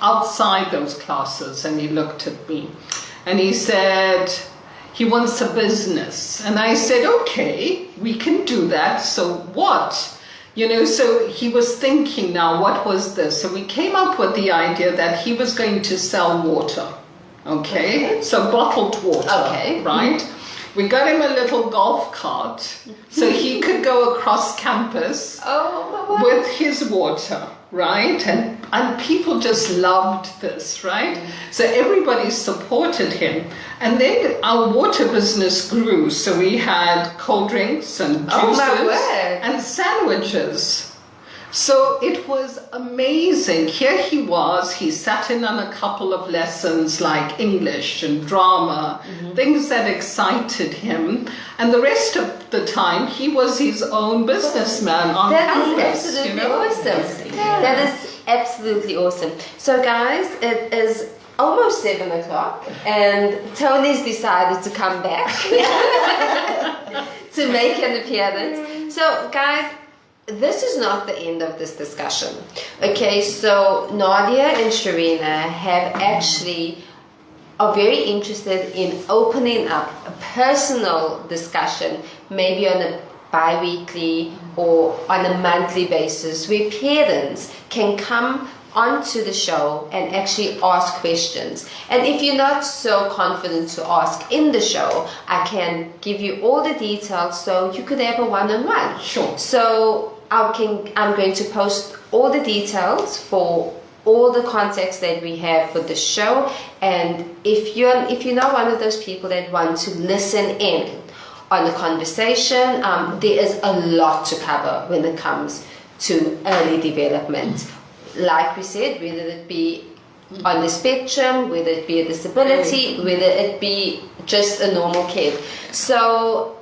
outside those classes?" And he looked at me and he said, he wants a business. And I said, "Okay, we can do that. So what?" You know, so he was thinking now, what was this? So we came up with the idea that he was going to sell water. Okay? So bottled water. Okay. Right? We got him a little golf cart so he could go across campus with his water, right? And people just loved this, right? So everybody supported him. And then our water business grew. So we had cold drinks and Oh, my juices word. and sandwiches. So it was amazing. Here he was, he sat in on a couple of lessons like English and drama, things that excited him. And the rest of the time, he was his own businessman on That is campus. absolutely you know? awesome. That is absolutely awesome. So guys, it is almost 7 o'clock and Tony's decided to come back to make an appearance. So guys, this is not the end of this discussion. Okay, so Nadia and Sharina are very interested in opening up a personal discussion, maybe on a bi-weekly or on a monthly basis, where parents can come onto the show and actually ask questions. And if you're not so confident to ask in the show, I can give you all the details so you could have a one-on-one. Sure. So I'm going to post all the details for all the contacts that we have for the show. And if you're not one of those people that want to listen in on the conversation, there is a lot to cover when it comes to early development. Like we said, whether it be on the spectrum, whether it be a disability, whether it be just a normal kid. So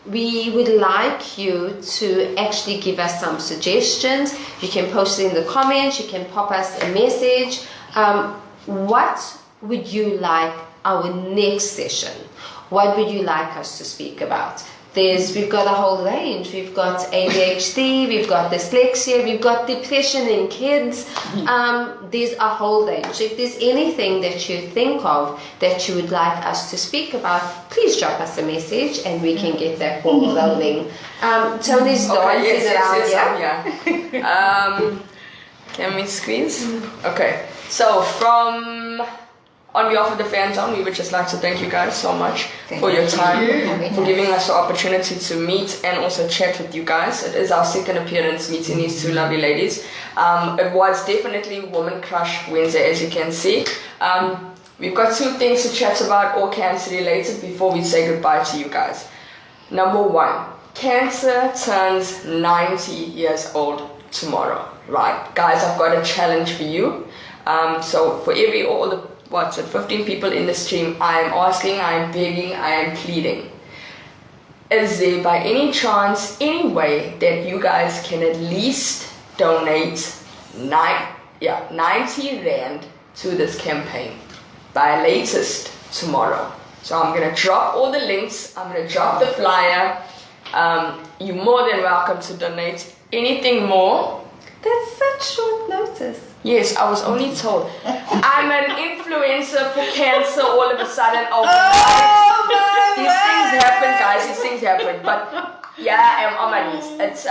we would like you to actually give us some suggestions. You can post it in the comments, you can pop us a message. What would you like our next session? What would you like us to speak about? We've got a whole range. We've got ADHD, we've got dyslexia, we've got depression in kids. There's a whole range. If there's anything that you think of that you would like us to speak about, please drop us a message and we can get that ball rolling. Tony's dancing around here. Can we squeeze? Okay. So on behalf of the fan zone, we would just like to thank you guys so much for your time, for giving us the opportunity to meet and also chat with you guys. It is our second appearance meeting these two lovely ladies. It was definitely Woman Crush Wednesday, as you can see. We've got two things to chat about, all cancer related, before we say goodbye to you guys. Number one, cancer turns 90 years old tomorrow, right? Guys, I've got a challenge for you. So for all the 15 people in the stream, I am asking, I am begging, I am pleading. Is there by any chance any way that you guys can at least donate 90 Rand to this campaign by latest tomorrow? So I'm going to drop all the links, I'm going to drop the flyer. You're more than welcome to donate anything more. That's such short notice. Yes, I was only told. I'm an influencer for cancer all of a sudden. These things happen, guys. These things happen. But yeah, I am on my knees. It's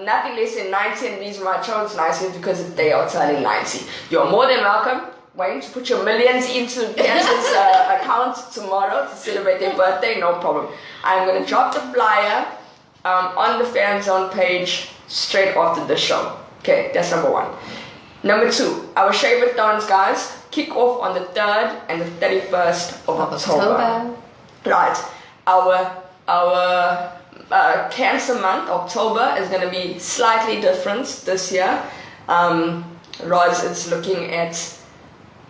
nothing less than 90, and the reason why I chose 90 is because they are turning 90. You're more than welcome. Waiting to put your millions into cancer's account tomorrow to celebrate their birthday. No problem. I'm going to drop the flyer on the fan zone page straight after the show. Okay, that's number one. Number two, our Shape Dance, guys, kick off on the 3rd and the 31st of October. Right. Our Cancer Month, October, is going to be slightly different this year. Roz is looking at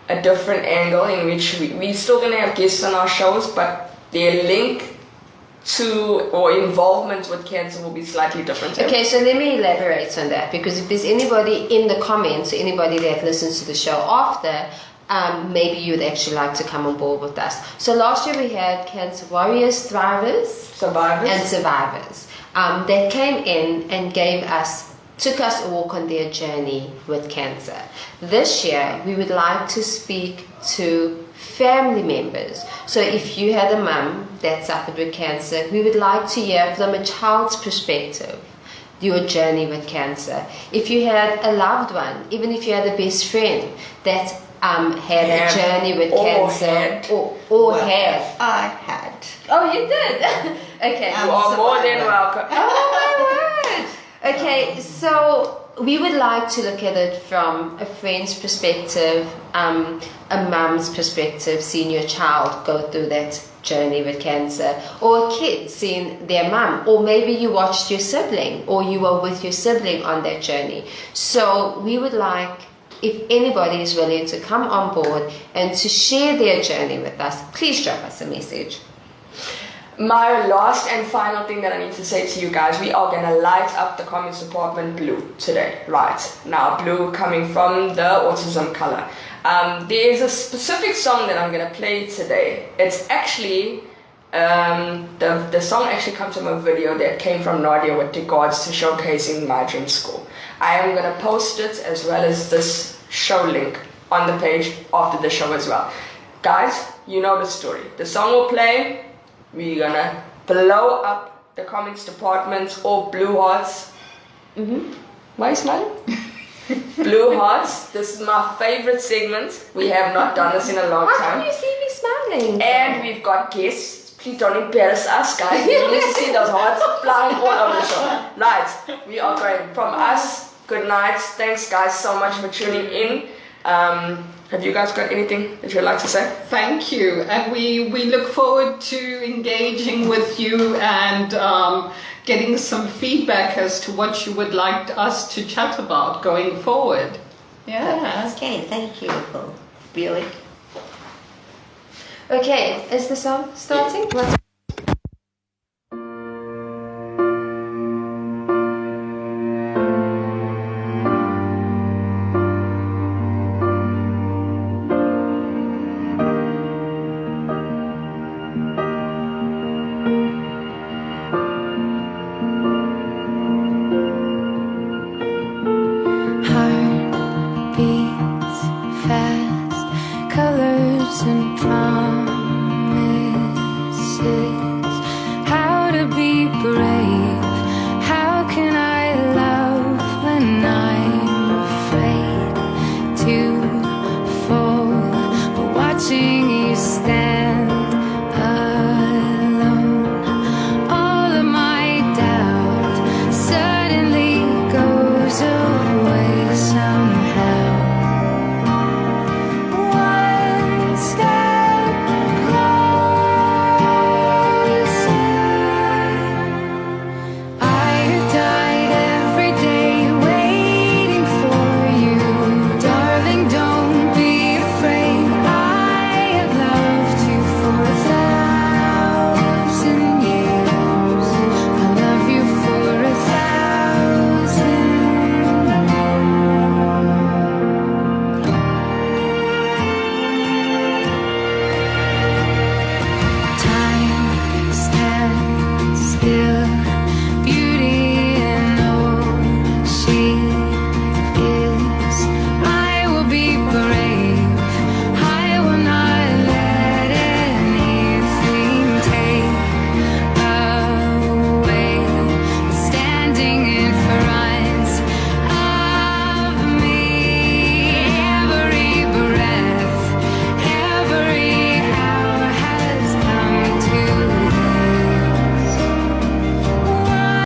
a different angle in which we're still going to have guests on our shows, but their link to or involvement with cancer will be slightly different. Okay, so let me elaborate on that, because if there's anybody in the comments or anybody that listens to the show after, maybe you'd actually like to come on board with us. So last year we had Cancer Warriors, Survivors that came in and took us a walk on their journey with cancer. This year we would like to speak to family members. So if you had a mum that suffered with cancer, we would like to hear from a child's perspective your journey with cancer. If you had a loved one, even if you had a best friend that had a journey with cancer or had. I had. Oh, you did? Okay. You are more than welcome. Oh my word. Okay, so we would like to look at it from a friend's perspective, a mum's perspective, seeing your child go through that journey with cancer, or a kid seeing their mum, or maybe you watched your sibling or you were with your sibling on that journey. So we would like, if anybody is willing to come on board and to share their journey with us, please drop us a message. My last and final thing that I need to say to you guys, we are going to light up the comments department blue today. Right, now blue coming from the autism color. There's a specific song that I'm going to play today. It's actually, the song actually comes from a video that came from Nadia with regards to showcasing My Dream School. I am going to post it as well as this show link on the page after the show as well. Guys, you know the story. The song will play. We're gonna blow up the comments department or blue hearts. Why are you smiling? Blue hearts. This is my favorite segment. We have not done this in a long time. How can you see me smiling? And we've got guests. Please don't embarrass us, guys. You need to see those hearts flying all over the show. Right, we are going. From us, good night. Thanks, guys, so much for tuning in. Have you guys got anything that you'd like to say? Thank you, and we look forward to engaging with you and getting some feedback as to what you would like us to chat about going forward. Yeah. Okay, thank you for viewing. Okay, is the song starting? Heart beats fast, colors and promises.